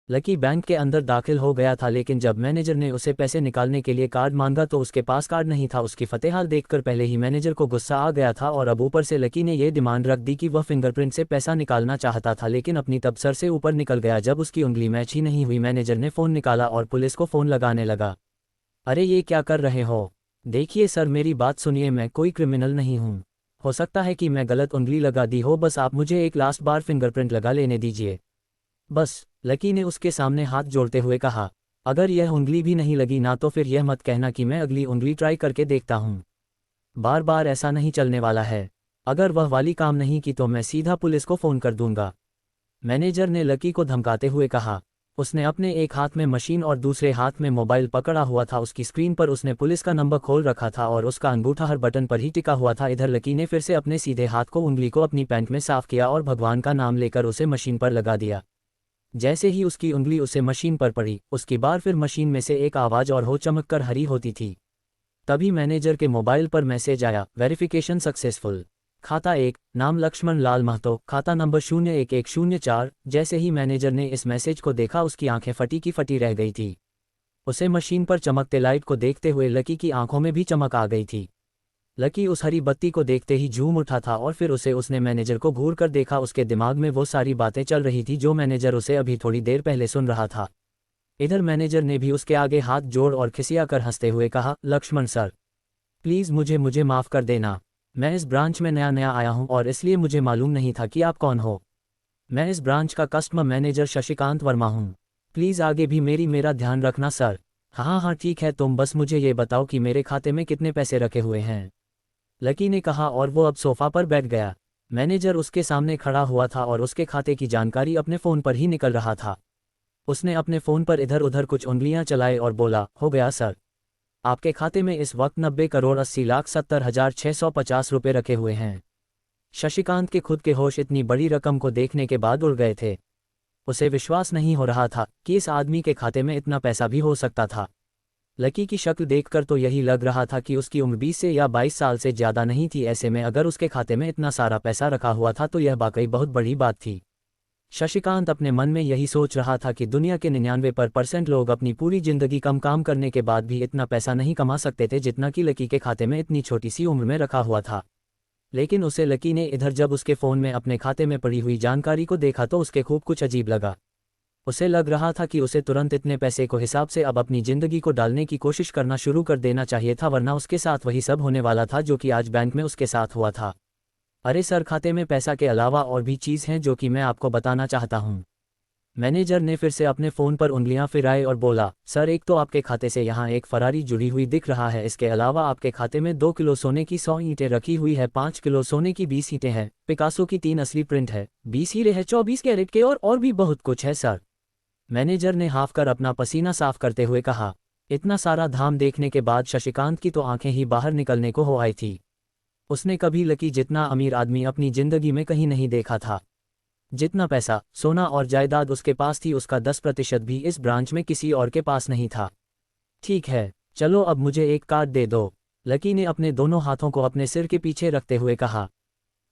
Lucky bank के अंदर दाखिल हो गया था, लेकिन जब मैनेजर ने उसे पैसे निकालने के लिए कार्ड मांगा तो उसके पास कार्ड नहीं था। उसकी फतेहाल देखकर पहले ही मैनेजर को गुस्सा आ गया था और अब ऊपर से लकी ने यह डिमांड रख दी कि वह फिंगरप्रिंट से पैसा निकालना चाहता था, लेकिन अपनी तब सर से ऊपर निकल गया जब उसकी उंगली मैच ही नहीं हुई। मैनेजर ने फ़ोन निकाला और पुलिस को फ़ोन लगाने लगा। अरे ये क्या कर रहे हो? देखिए सर, मेरी बात सुनिए, मैं कोई क्रिमिनल नहीं हूँ। हो सकता है कि मैं गलत उंगली लगा दी हो, बस आप मुझे एक लास्ट बार फिंगरप्रिंट लगा लेने दीजिए बस। लकी ने उसके सामने हाथ जोड़ते हुए कहा, अगर यह उंगली भी नहीं लगी ना तो फिर यह मत कहना कि मैं अगली उंगली ट्राई करके देखता हूँ। बार बार ऐसा नहीं चलने वाला है। अगर वह वाली काम नहीं की तो मैं सीधा पुलिस को फ़ोन कर दूंगा। मैनेजर ने लकी को धमकाते हुए कहा। उसने अपने एक हाथ में मशीन और दूसरे हाथ में मोबाइल पकड़ा हुआ था। उसकी स्क्रीन पर उसने पुलिस का नंबर खोल रखा था और उसका अंगूठा हर बटन पर ही टिका हुआ था। इधर लकी ने फिर से अपने सीधे हाथ को उंगली को अपनी पैंट में साफ किया और भगवान का नाम लेकर उसे मशीन पर लगा दिया। जैसे ही उसकी उंगली उसे मशीन पर पड़ी, उसकी बार फिर मशीन में से एक आवाज़ और हो चमक कर हरी होती थी। तभी मैनेजर के मोबाइल पर मैसेज आया, वेरिफिकेशन सक्सेसफुल। खाता 1, नाम लक्ष्मण लाल महतो, खाता नंबर 01104। जैसे ही मैनेजर ने इस मैसेज को देखा उसकी आंखें फटी की फटी रह गई थी। उसे मशीन पर चमकते लाइट को देखते हुए लकी की आंखों में भी चमक आ गई थी। लकी उस हरी बत्ती को देखते ही झूम उठा था और फिर उसने मैनेजर को घूर कर देखा। उसके दिमाग में वो सारी बातें चल रही थी जो मैनेजर उसे अभी थोड़ी देर पहले सुन रहा था। इधर मैनेजर ने भी उसके आगे हाथ जोड़ और खिसिया कर हंसते हुए कहा, लक्ष्मण सर, प्लीज़ मुझे माफ़ कर देना। मैं इस ब्रांच में नया नया आया हूं और इसलिए मुझे मालूम नहीं था कि आप कौन हो। मैं इस ब्रांच का कस्टमर मैनेजर शशिकांत वर्मा हूं। प्लीज़ आगे भी मेरा ध्यान रखना सर। हाँ हाँ ठीक है, तुम बस मुझे ये बताओ कि मेरे खाते में कितने पैसे रखे हुए हैं। लकी ने कहा और वो अब सोफ़ा पर बैठ गया। मैनेजर उसके सामने खड़ा हुआ था और उसके खाते की जानकारी अपने फ़ोन पर ही निकल रहा था। उसने अपने फ़ोन पर इधर उधर कुछ उंगलियां चलाई और बोला, हो गया सर। आपके खाते में इस वक्त 90,80,70,650 रुपये रखे हुए हैं। शशिकांत के खुद के होश इतनी बड़ी रकम को देखने के बाद उड़ गए थे। उसे विश्वास नहीं हो रहा था कि इस आदमी के खाते में इतना पैसा भी हो सकता था। लकी की शक्ल देखकर तो यही लग रहा था कि उसकी उम्र 20 से या 22 साल से ज़्यादा नहीं थी। ऐसे में अगर उसके खाते में इतना सारा पैसा रखा हुआ था तो यह वाकई बहुत बड़ी बात थी। शशिकांत अपने मन में यही सोच रहा था कि दुनिया के 99% लोग अपनी पूरी जिंदगी कम काम करने के बाद भी इतना पैसा नहीं कमा सकते थे जितना कि लकी के खाते में इतनी छोटी सी उम्र में रखा हुआ था। लेकिन उसे लकी ने इधर जब उसके फ़ोन में अपने खाते में पड़ी हुई जानकारी को देखा तो उसके खूब कुछ अजीब लगा। उसे लग रहा था कि उसे तुरंत इतने पैसे को हिसाब से अब अपनी ज़िंदगी को डालने की कोशिश करना शुरू कर देना चाहिए था, वरना उसके साथ वही सब होने वाला था जो कि आज बैंक में उसके साथ हुआ था। अरे सर, खाते में पैसा के अलावा और भी चीज़ हैं जो कि मैं आपको बताना चाहता हूँ। मैनेजर ने फिर से अपने फ़ोन पर उंगलियां फिराई और बोला, सर एक तो आपके खाते से यहाँ एक फरारी जुड़ी हुई दिख रहा है। इसके अलावा आपके खाते में 2 किलो सोने की 100 ईंटें रखी हुई है, 5 किलो सोने की 20 ईंटें हैं, पिकासो की 3 असली प्रिंट है, 20 हीरे है 24 कैरेट के और भी बहुत कुछ है सर। मैनेजर ने हाफ कर अपना पसीना साफ करते हुए कहा। इतना सारा धाम देखने के बाद शशिकांत की तो आंखें ही बाहर निकलने को हो आई थी। उसने कभी लकी जितना अमीर आदमी अपनी जिंदगी में कहीं नहीं देखा था। जितना पैसा, सोना और जायदाद उसके पास थी उसका 10% भी इस ब्रांच में किसी और के पास नहीं था। ठीक है, चलो अब मुझे एक कार्ड दे दो, लकी ने अपने दोनों हाथों को अपने सिर के पीछे रखते हुए कहा।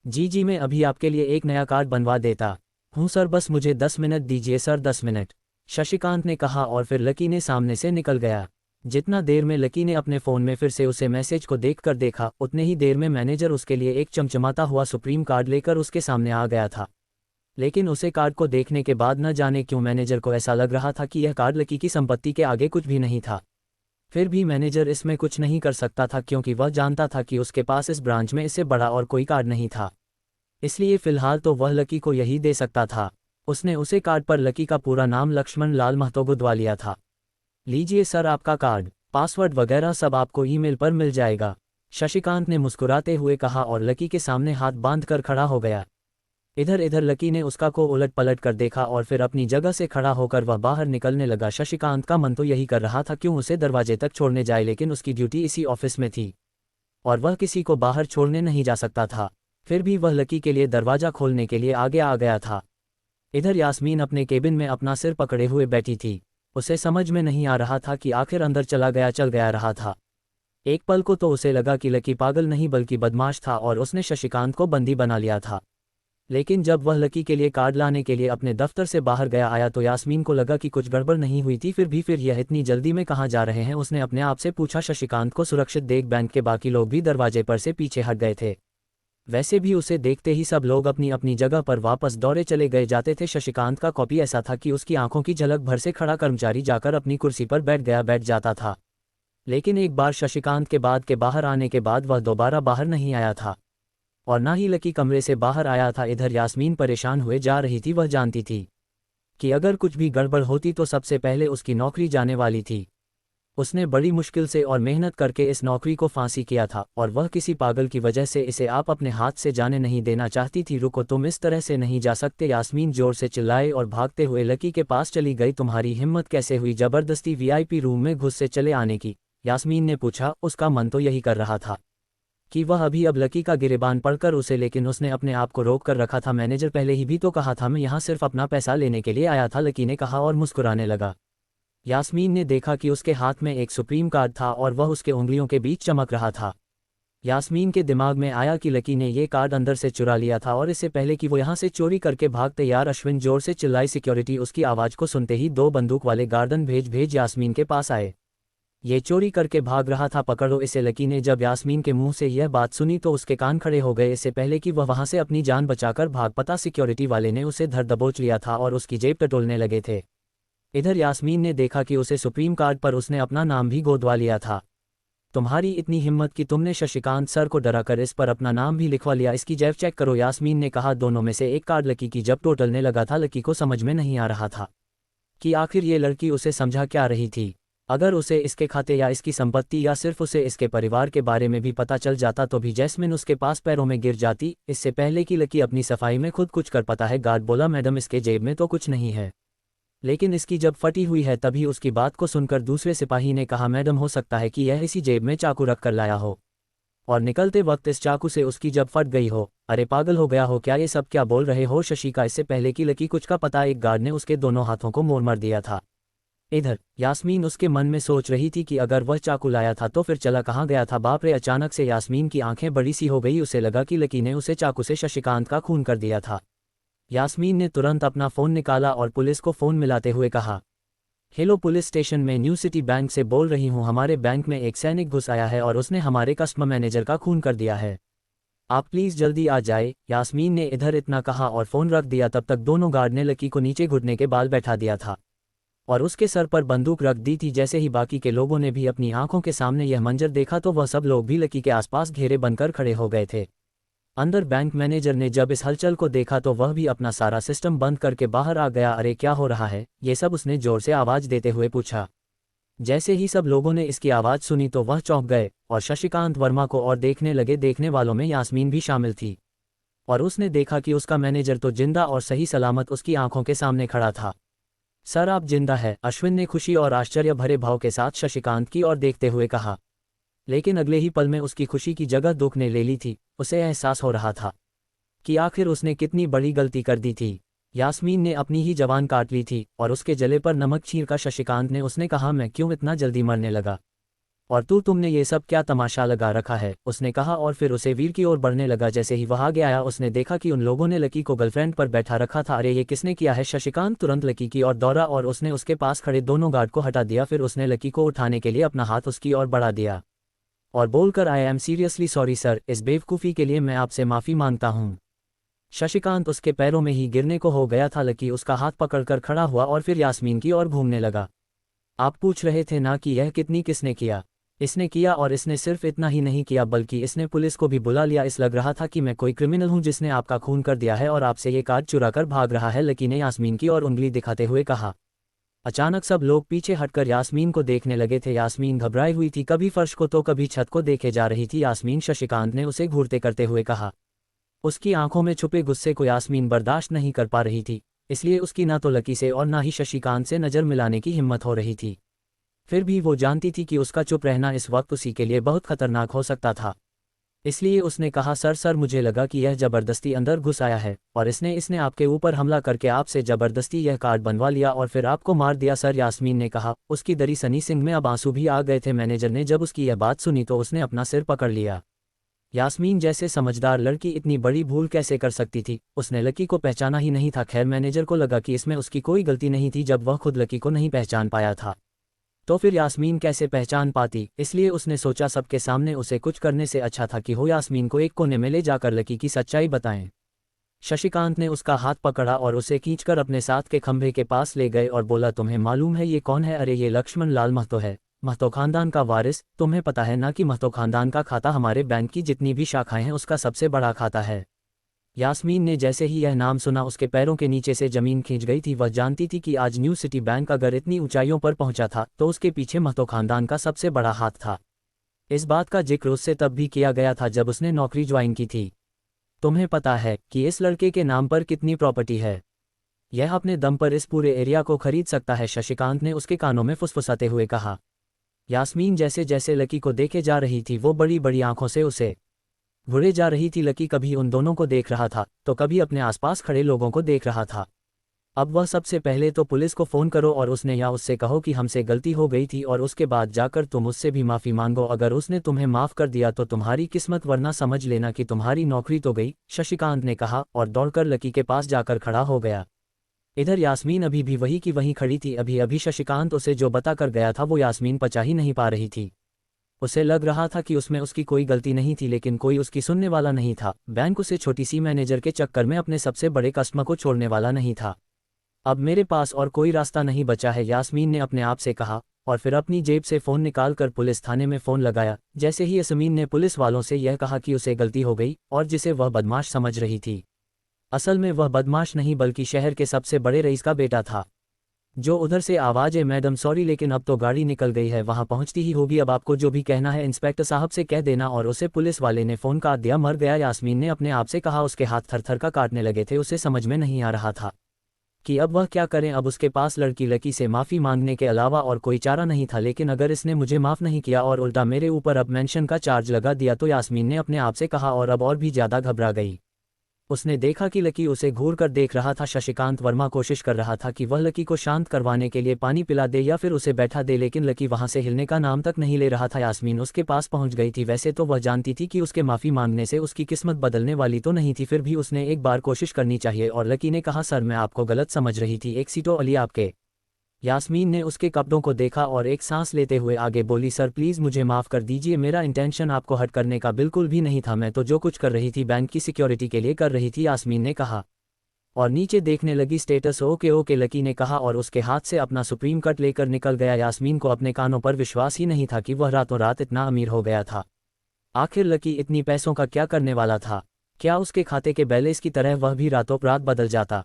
जी मैं अभी आपके लिए एक नया कार्ड बनवा देता हूँ सर, बस मुझे 10 मिनट दीजिए सर, 10 मिनट, शशिकांत ने कहा और फिर लकी ने सामने से निकल गया। जितना देर में लकी ने अपने फ़ोन में फिर से उसे मैसेज को देखकर देखा, उतने ही देर में मैनेजर उसके लिए एक चमचमाता हुआ सुप्रीम कार्ड लेकर उसके सामने आ गया था। लेकिन उसे कार्ड को देखने के बाद न जाने क्यों मैनेजर को ऐसा लग रहा था कि यह कार्ड लकी की संपत्ति के आगे कुछ भी नहीं था। फिर भी मैनेजर इसमें कुछ नहीं कर सकता था क्योंकि वह जानता था कि उसके पास इस ब्रांच में इससे बड़ा और कोई कार्ड नहीं था। इसलिए फ़िलहाल तो वह लकी को यही दे सकता था। उसने उसे कार्ड पर लकी का पूरा नाम लक्ष्मण लाल महतो गुदवा लिया था। लीजिए सर आपका कार्ड, पासवर्ड वगैरह सब आपको ईमेल पर मिल जाएगा, शशिकांत ने मुस्कुराते हुए कहा और लकी के सामने हाथ बांधकर खड़ा हो गया। इधर लकी ने उसका को उलट पलट कर देखा और फिर अपनी जगह से खड़ा होकर वह बाहर निकलने लगा। शशिकांत का मन तो यही कर रहा था क्यों उसे दरवाजे तक छोड़ने जाए, लेकिन उसकी ड्यूटी इसी ऑफिस में थी और वह किसी को बाहर छोड़ने नहीं जा सकता था। फिर भी वह लकी के लिए दरवाज़ा खोलने के लिए आगे आ गया था। इधर यास्मीन अपने केबिन में अपना सिर पकड़े हुए बैठी थी। उसे समझ में नहीं आ रहा था कि आखिर अंदर चल गया रहा था। एक पल को तो उसे लगा कि लकी पागल नहीं बल्कि बदमाश था और उसने शशिकांत को बंदी बना लिया था। लेकिन जब वह लकी के लिए कार्ड लाने के लिए अपने दफ्तर से बाहर गया आया तो यास्मीन को लगा कि कुछ गड़बड़ नहीं हुई थी। फिर यह इतनी जल्दी में कहाँ जा रहे हैं, उसने अपने आप से पूछा। शशिकांत को सुरक्षित देख बैंक के बाकी लोग भी दरवाजे पर से पीछे हट गए थे। वैसे भी उसे देखते ही सब लोग अपनी अपनी जगह पर वापस दौड़े चले गए जाते थे। शशिकांत का कॉपी ऐसा था कि उसकी आंखों की झलक भर से खड़ा कर्मचारी जाकर अपनी कुर्सी पर बैठ जाता था। लेकिन एक बार शशिकांत के बाद के बाहर आने के बाद वह दोबारा बाहर नहीं आया था और ना ही लकी कमरे से बाहर आया था। इधर यास्मीन परेशान हुए जा रही थी। वह जानती थी कि अगर कुछ भी गड़बड़ होती तो सबसे पहले उसकी नौकरी जाने वाली थी। उसने बड़ी मुश्किल से और मेहनत करके इस नौकरी को फांसी किया था और वह किसी पागल की वजह से इसे आप अपने हाथ से जाने नहीं देना चाहती थी। रुको, तुम इस तरह से नहीं जा सकते, यास्मीन जोर से चिल्लाए और भागते हुए लकी के पास चली गई। तुम्हारी हिम्मत कैसे हुई जबरदस्ती वीआईपी रूम में घुस से चले आने की, यास्मीन ने पूछा। उसका मन तो यही कर रहा था कि वह अभी अब लकी का गिरेबान पढ़कर उसे, लेकिन उसने अपने आप को रोक कर रखा था। मैनेजर पहले ही भी तो कहा था, मैं यहाँ सिर्फ अपना पैसा लेने के लिए आया था, लकी ने कहा और मुस्कुराने लगा। यास्मीन ने देखा कि उसके हाथ में एक सुप्रीम कार्ड था और वह उसके उंगलियों के बीच चमक रहा था। यास्मीन के दिमाग में आया कि लकी ने ये कार्ड अंदर से चुरा लिया था और इससे पहले कि वो यहाँ से चोरी करके भाग तैयार अश्विन जोर से चिल्लाई। सिक्योरिटी उसकी आवाज़ को सुनते ही 2 बंदूक वाले गार्डन भेज यास्मीन के पास आए। ये चोरी करके भाग रहा था, पकड़ो इसे। लकी ने जब यास्मीन के मुंह से यह बात सुनी तो उसके कान खड़े हो गए। इससे पहले कि वह वहां से अपनी जान बचाकर भाग पता, सिक्योरिटी वाले ने उसे धर दबोच लिया था और उसकी जेब टटोलने लगे थे। इधर यास्मीन ने देखा कि उसे सुप्रीम कार्ड पर उसने अपना नाम भी गोदवा लिया था। तुम्हारी इतनी हिम्मत कि तुमने शशिकांत सर को डराकर इस पर अपना नाम भी लिखवा लिया, इसकी जेब चेक करो, यास्मीन ने कहा। दोनों में से एक कार्ड लकी की जब टोटलने लगा था। लकी को समझ में नहीं आ रहा था कि आखिर ये लड़की उसे समझा क्या रही थी। अगर उसे इसके खाते या इसकी संपत्ति या सिर्फ उसे इसके परिवार के बारे में भी पता चल जाता तो भी जैस्मिन उसके पास पैरों में गिर जाती। इससे पहले कि लकी अपनी सफाई में खुद कुछ कर पाता है, गार्ड बोला, मैडम इसके जेब में तो कुछ नहीं है। लेकिन इसकी जब फटी हुई है। तभी उसकी बात को सुनकर दूसरे सिपाही ने कहा, मैडम हो सकता है कि यह इसी जेब में चाकू रख कर लाया हो और निकलते वक्त इस चाकू से उसकी जब फट गई हो। अरे पागल हो गया हो क्या, ये सब क्या बोल रहे हो शशिका। इससे पहले कि लकी कुछ का पता, एक गार्ड ने उसके दोनों हाथों को मोड़ मार दिया था। इधर यास्मीन उसके मन में सोच रही थी कि अगर वह चाकू लाया था तो फिर चला कहाँ गया था। बाप रे, अचानक से यास्मीन की आंखें बड़ी सी हो गई। उसे लगा कि लकी ने उसे चाकू से शशिकांत का खून कर दिया था। यास्मीन ने तुरंत अपना फ़ोन निकाला और पुलिस को फ़ोन मिलाते हुए कहा, हेलो पुलिस स्टेशन, में न्यू सिटी बैंक से बोल रही हूँ। हमारे बैंक में एक सैनिक घुस आया है और उसने हमारे कस्टमर मैनेजर का खून कर दिया है। आप प्लीज़ जल्दी आ जाए। यास्मीन ने इधर इतना कहा और फ़ोन रख दिया। तब तक दोनों गार्ड ने लकी को नीचे घुटने के बाल बैठा दिया था और उसके सर पर बंदूक रख दी थी। जैसे ही बाकी के लोगों ने भी अपनी आंखों के सामने यह मंजर देखा तो वह सब लोग भी लकी के आसपास घेरे बनकर खड़े हो गए थे। अंदर बैंक मैनेजर ने जब इस हलचल को देखा तो वह भी अपना सारा सिस्टम बंद करके बाहर आ गया। अरे क्या हो रहा है ये सब, उसने जोर से आवाज़ देते हुए पूछा। जैसे ही सब लोगों ने इसकी आवाज़ सुनी तो वह चौंक गए और शशिकांत वर्मा को और देखने लगे। देखने वालों में यास्मीन भी शामिल थी और उसने देखा कि उसका मैनेजर तो जिंदा और सही सलामत उसकी आंखों के सामने खड़ा था। सर आप जिंदा है, अश्विन ने खुशी और आश्चर्य भरे भाव के साथ शशिकांत की ओर देखते हुए कहा। लेकिन अगले ही पल में उसकी खुशी की जगह दुख ने ले ली थी। उसे एहसास हो रहा था कि आखिर उसने कितनी बड़ी गलती कर दी थी। यास्मीन ने अपनी ही जवान काट ली थी और उसके जले पर नमक छींट का शशिकांत ने उसने कहा, मैं क्यों इतना जल्दी मरने लगा और तुमने ये सब क्या तमाशा लगा रखा है, उसने कहा और फिर उसे वीर की ओर बढ़ने लगा। जैसे ही वह आगे आया उसने देखा कि उन लोगों ने लकी को गर्लफ्रेंड पर बैठा रखा था। अरे ये किसने किया है। शशिकांत तुरंत लकी की ओर दौड़ा और उसने उसके पास खड़े दोनों गार्ड को हटा दिया। फिर उसने लकी को उठाने के लिए अपना हाथ उसकी ओर बढ़ा दिया और बोलकर, I am seriously sorry sir, इस बेवकूफ़ी के लिए मैं आपसे माफ़ी मांगता हूँ। शशिकांत उसके पैरों में ही गिरने को हो गया था। लकी उसका हाथ पकड़कर खड़ा हुआ और फिर यास्मीन की ओर घूमने लगा। आप पूछ रहे थे ना कि यह कितनी किसने किया। इसने किया और इसने सिर्फ इतना ही नहीं किया बल्कि इसने पुलिस को भी बुला लिया। इस लग रहा था कि मैं कोई क्रिमिनल हूँ जिसने आपका खून कर दिया है और आपसे ये कार्ड चुरा कर भाग रहा है, लकी ने यास्मीन की ओर उंगली दिखाते हुए कहा। अचानक सब लोग पीछे हटकर यास्मीन को देखने लगे थे। यास्मीन घबराई हुई थी, कभी फर्श को तो कभी छत को देखे जा रही थी। यास्मीन, शशिकांत ने उसे घूरते करते हुए कहा। उसकी आंखों में छुपे गुस्से को यास्मीन बर्दाश्त नहीं कर पा रही थी, इसलिए उसकी ना तो लकी से और ना ही शशिकांत से नज़र मिलाने की हिम्मत हो रही थी। फिर भी वो जानती थी कि उसका चुप रहना इस वक्त उसी के लिए बहुत खतरनाक हो सकता था। इसलिए उसने कहा, सर मुझे लगा कि यह ज़बरदस्ती अंदर घुस आया है और इसने आपके ऊपर हमला करके आपसे ज़बरदस्ती यह कार्ड बनवा लिया और फिर आपको मार दिया सर, यास्मीन ने कहा। उसकी दरी सनी सिंह में अब आंसू भी आ गए थे। मैनेजर ने जब उसकी यह बात सुनी तो उसने अपना सिर पकड़ लिया यास्मीन जैसे समझदार लड़की इतनी बड़ी भूल कैसे कर सकती थी। उसने लकी को पहचाना ही नहीं था। खैर मैनेजर को लगा कि इसमें उसकी कोई गलती नहीं थी जब वह खुद लकी को नहीं पहचान पाया था, तो फिर यास्मीन कैसे पहचान पाती। इसलिए उसने सोचा सबके सामने उसे कुछ करने से अच्छा था कि हो यास्मीन को एक कोने में ले जाकर लकी की सच्चाई बताएं। शशिकांत ने उसका हाथ पकड़ा और उसे खींचकर अपने साथ के खंभे के पास ले गए और बोला, तुम्हें मालूम है ये कौन है? अरे ये लक्ष्मण लाल महतो है, महतो खानदान का वारिस। तुम्हें पता है ना कि महतो खानदान का खाता हमारे बैंक की जितनी भी शाखाएं हैं उसका सबसे बड़ा खाता है। यास्मीन ने जैसे ही यह नाम सुना उसके पैरों के नीचे से जमीन खींच गई थी। वह जानती थी कि आज न्यू सिटी बैंक अगर इतनी ऊंचाइयों पर पहुंचा था तो उसके पीछे महतो खानदान का सबसे बड़ा हाथ था। इस बात का जिक्र उससे तब भी किया गया था जब उसने नौकरी ज्वाइन की थी। तुम्हें पता है कि इस लड़के के नाम पर कितनी प्रॉपर्टी है? यह अपने दम पर इस पूरे एरिया को खरीद सकता है, शशिकांत ने उसके कानों में फुसफुसाते हुए कहा। यास्मीन जैसे जैसे लकी को देखे जा रही थी वो बड़ी बड़ी आंखों से उसे घूरे जा रही थी। लकी कभी उन दोनों को देख रहा था तो कभी अपने आसपास खड़े लोगों को देख रहा था। अब वह सबसे पहले तो पुलिस को फ़ोन करो और उसने या उससे कहो कि हमसे गलती हो गई थी और उसके बाद जाकर तुम उससे भी माफ़ी मांगो। अगर उसने तुम्हें माफ़ कर दिया तो तुम्हारी किस्मत, वरना समझ लेना कि तुम्हारी नौकरी तो गई, शशिकांत ने कहा और दौड़कर लकी के पास जाकर खड़ा हो गया। इधर यास्मीन अभी भी वही की वहीं खड़ी थी। अभी अभी शशिकांत उसे जो बता कर गया था वो यास्मीन पचा ही नहीं पा रही थी। उसे लग रहा था कि उसमें उसकी कोई गलती नहीं थी, लेकिन कोई उसकी सुनने वाला नहीं था। बैंक उसे छोटी सी मैनेजर के चक्कर में अपने सबसे बड़े कस्टमर को छोड़ने वाला नहीं था। अब मेरे पास और कोई रास्ता नहीं बचा है, यास्मीन ने अपने आप से कहा और फिर अपनी जेब से फ़ोन निकालकर पुलिस थाने में फ़ोन लगाया। जैसे ही यास्मीन ने पुलिस वालों से यह कहा कि उसे गलती हो गई और जिसे वह बदमाश समझ रही थी, असल में वह बदमाश नहीं बल्कि शहर के सबसे बड़े रईस का बेटा था। जो उधर से आवाज़ है, मैडम सॉरी लेकिन अब तो गाड़ी निकल गई है, वहाँ पहुँचती ही होगी। अब आपको जो भी कहना है इंस्पेक्टर साहब से कह देना। और उसे पुलिस वाले ने फ़ोन काट दिया। मर गया, यास्मीन ने अपने आप से कहा। उसके हाथ थर थर का काटने लगे थे। उसे समझ में नहीं आ रहा था कि अब वह क्या करें। अब उसके पास लड़की लकी से माफ़ी मांगने के अलावा और कोई चारा नहीं था। लेकिन अगर इसने मुझे माफ़ नहीं किया और उल्टा मेरे ऊपर अब मेंशन का चार्ज लगा दिया तो, यास्मीन ने अपने आप से कहा और अब और भी ज़्यादा घबरा गई। उसने देखा कि लकी उसे घूर कर देख रहा था। शशिकांत वर्मा कोशिश कर रहा था कि वह लकी को शांत करवाने के लिए पानी पिला दे या फिर उसे बैठा दे, लेकिन लकी वहां से हिलने का नाम तक नहीं ले रहा था। यास्मीन उसके पास पहुंच गई थी। वैसे तो वह जानती थी कि उसके माफ़ी मांगने से उसकी किस्मत बदलने वाली तो नहीं थी, फिर भी उसने एक बार कोशिश करनी चाहिए। और लकी ने कहा, सर मैं आपको गलत समझ रही थी, एक सीटो अली आपके। यास्मीन ने उसके कपड़ों को देखा और एक सांस लेते हुए आगे बोली, सर प्लीज़ मुझे माफ़ कर दीजिए, मेरा इंटेंशन आपको हर्ट करने का बिल्कुल भी नहीं था। मैं तो जो कुछ कर रही थी बैंक की सिक्योरिटी के लिए कर रही थी, यास्मीन ने कहा और नीचे देखने लगी। स्टेटस ओके ओके, लकी ने कहा और उसके हाथ से अपना सुप्रीम कट लेकर निकल गया। यास्मीन को अपने कानों पर विश्वास ही नहीं था कि वह रातों रात इतना अमीर हो गया था। आखिर लकी इतनी पैसों का क्या करने वाला था? क्या उसके खाते के बैलेंस की तरह वह भी रातों रात बदल जाता?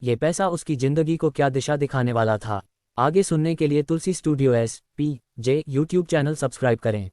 ये पैसा उसकी ज़िंदगी को क्या दिशा दिखाने वाला था? आगे सुनने के लिए Tulsi studio SP J YouTube channel subscribe करें।